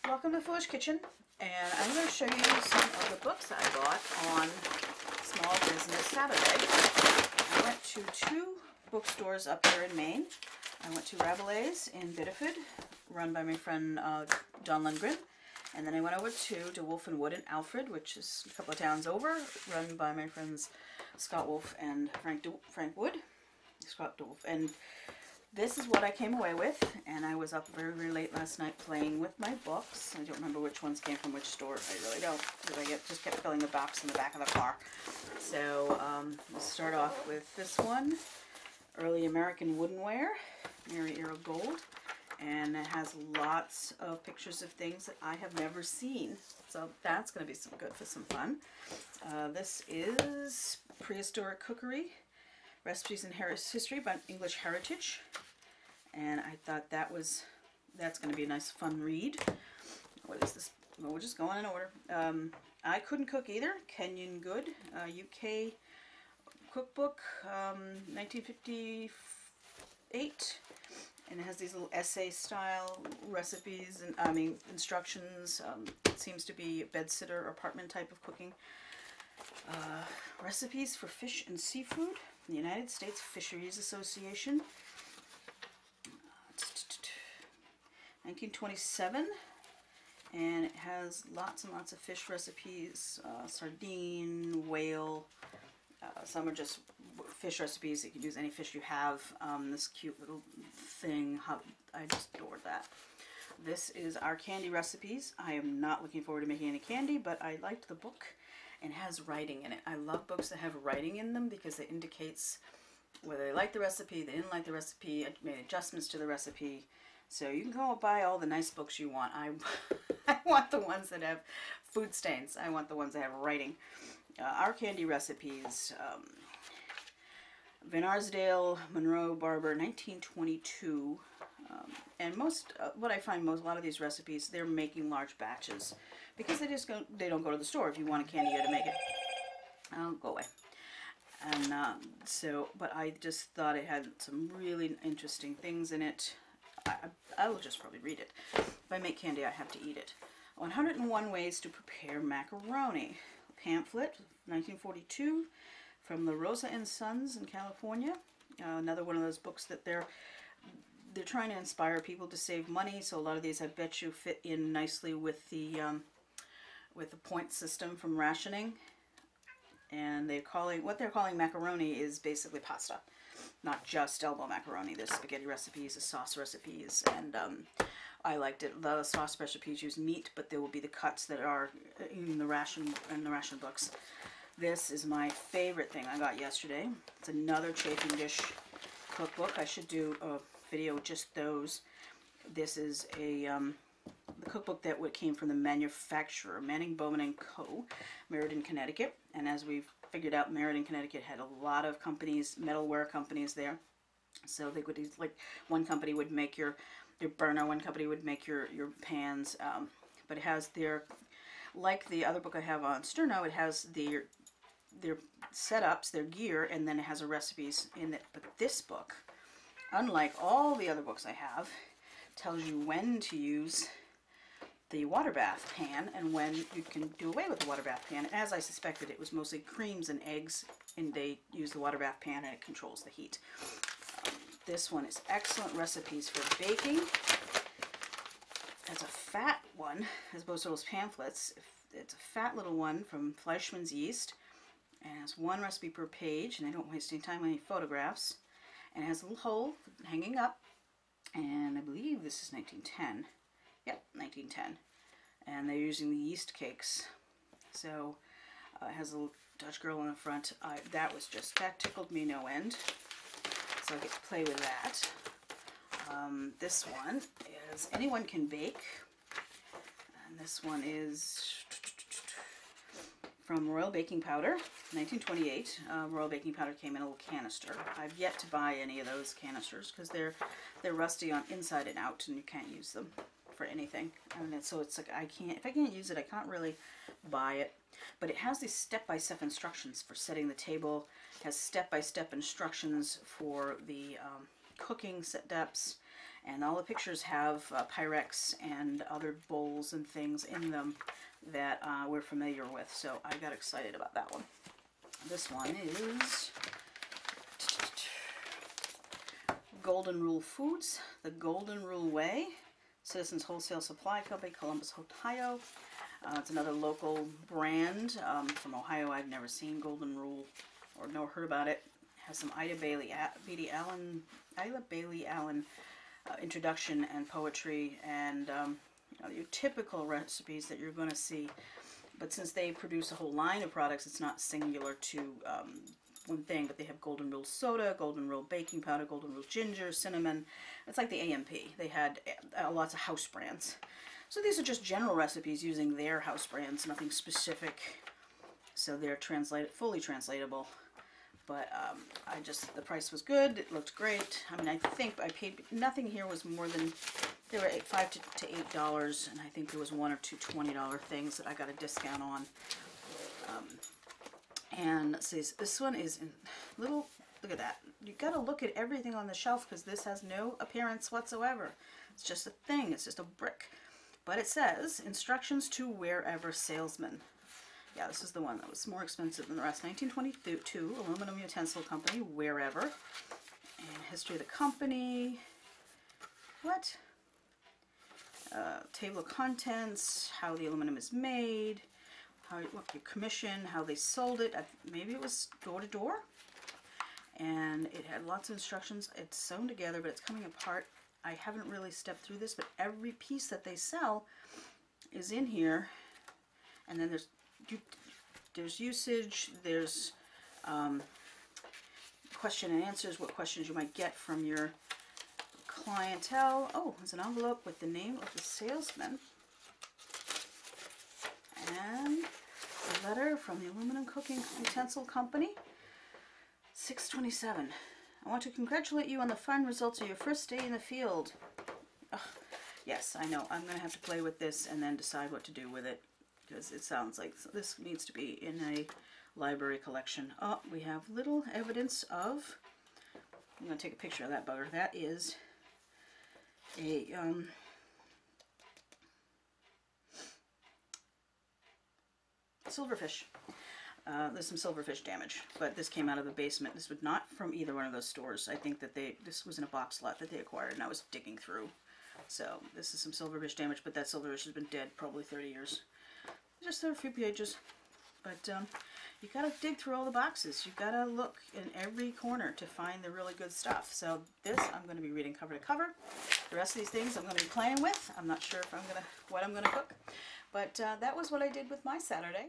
Welcome to Foolish Kitchen, and I'm going to show you some of the books I bought on Small Business Saturday. I went to two bookstores up here in Maine. I went to Rabelais in Biddeford, run by my friend Don Lundgren, and then I went over to DeWolf and Wood in Alfred, which is a couple of towns over, run by my friends Scott Wolf and Frank Wood. Scott DeWolf. And this is what I came away with, and I was up very, very late last night playing with my books. I don't remember which ones came from which store. I really don't, because I just kept filling the box in the back of the car. So we'll start off with this one, Early American Woodenware, Mary Arrow Gold, and it has lots of pictures of things that I have never seen. So that's going to be good for some fun. This is Prehistoric Cookery, Recipes in History by English Heritage, and I thought that's going to be a nice fun read. What is this? Well, we're just going in order. I Couldn't Cook Either, Kenyon Good, UK cookbook, 1958, and it has these little essay style recipes and instructions. It seems to be a bedsitter apartment type of cooking. Recipes for Fish and Seafood, the United States Fisheries Association, 1927, and it has lots and lots of fish recipes, sardine, whale, some are just fish recipes. You can use any fish you have. This cute little thing, I just adored that. This is Our Candy Recipes. I am not looking forward to making any candy, but I liked the book. And has writing in it. I love books that have writing in them because it indicates whether they like the recipe, they didn't like the recipe, I made adjustments to the recipe. So you can go buy all the nice books you want. I want the ones that have food stains. I want the ones that have writing. Our Candy Recipes, Van Arsdale, Monroe, Barber, 1922. And what I find a lot of these recipes, they're making large batches because they don't go to the store. If you want a candy, you got to make it. Oh, go away. And but I just thought it had some really interesting things in it. I will just probably read it. If I make candy, I have to eat it. 101 Ways to Prepare Macaroni. Pamphlet, 1942, from La Rosa and Sons in California. Another one of those books that they're trying to inspire people to save money. So a lot of these, I bet you, fit in nicely with the point system from rationing. And what they're calling macaroni is basically pasta, not just elbow macaroni. There's spaghetti recipes, there's sauce recipes, and I liked it. The sauce recipes use meat, but there will be the cuts that are in the ration books. This is my favorite thing I got yesterday. It's another chafing dish cookbook. I should do a video with just those. This is the cookbook that came from the manufacturer, Manning Bowman & Co., Meriden, Connecticut. And as we've figured out, Meriden, Connecticut had a lot of companies, metalware companies there. So they would, like, one company would make your burner, one company would make your pans, but it has like the other book I have on Sterno, it has their setups, their gear, and then it has recipes in it. But this book, unlike all the other books I have, tells you when to use the water bath pan and when you can do away with the water bath pan. And as I suspected, it was mostly creams and eggs, and they use the water bath pan and it controls the heat. This one is excellent recipes for baking. It's a fat one, as opposed to those pamphlets. It's a fat little one from Fleischmann's Yeast, and it has one recipe per page, and I don't waste any time on any photographs. And it has a little hole hanging up, and I believe this is 1910. Yep, 1910. And they're using the yeast cakes. So it has a little Dutch girl on the front. That tickled me no end. So I get to play with that. This one is Anyone Can Bake. And this one is from Royal Baking Powder, 1928. Royal Baking Powder came in a little canister. I've yet to buy any of those canisters because they're rusty on inside and out, and you can't use them for anything. And so it's like if I can't use it, I can't really buy it. But it has these step-by-step instructions for setting the table. It has step-by-step instructions for the cooking steps, And all the pictures have Pyrex and other bowls and things in them that we're familiar with. So I got excited about that one. This one is Golden Rule Foods, the Golden Rule Way, Citizens Wholesale Supply Company, Columbus, Ohio. It's another local brand from Ohio. I've never seen Golden Rule or never heard about it. It has some Ida Bailey Allen introduction and poetry, and your typical recipes that you're going to see. But since they produce a whole line of products, it's not singular to one thing, but they have Golden Rule soda, Golden Rule baking powder, Golden Rule ginger, cinnamon. It's like the AMP. They had lots of house brands. So these are just general recipes using their house brands, nothing specific. So they're fully translatable. But the price was good. It looked great. I mean, I think I paid, nothing here was more than, they were $5 to $8, and I think there was one or two $20 things that I got a discount on. And let's see, this one is in little, look at that. You got to look at everything on the shelf because this has no appearance whatsoever. It's just a thing. It's just a brick. But it says, instructions to wherever salesman. Yeah, this is the one that was more expensive than the rest. 1922, Aluminum Utensil Company, wherever. And history of the company. What? Table of contents, how the aluminum is made, what your commission, how they sold it. Maybe it was door to door. And it had lots of instructions. It's sewn together, but it's coming apart. I haven't really stepped through this, but every piece that they sell is in here. And then there's usage, there's question and answers, what questions you might get from your clientele. Oh, there's an envelope with the name of the salesman. And a letter from the Aluminum Cooking Utensil Company. 6/27. I want to congratulate you on the fine results of your first day in the field. Ugh. Yes, I know. I'm going to have to play with this and then decide what to do with it, because it sounds like this needs to be in a library collection. Oh, we have little evidence of, I'm going to take a picture of that bugger. That is a silverfish. There's some silverfish damage, but this came out of the basement. This was not from either one of those stores. I think that this was in a box lot that they acquired, and I was digging through. So this is some silverfish damage, but that silverfish has been dead probably 30 years. Just there are a few pages, but you gotta dig through all the boxes. You gotta look in every corner to find the really good stuff. So this I'm going to be reading cover to cover. The rest of these things I'm going to be playing with. I'm not sure if what I'm gonna cook, but that was what I did with my Saturday.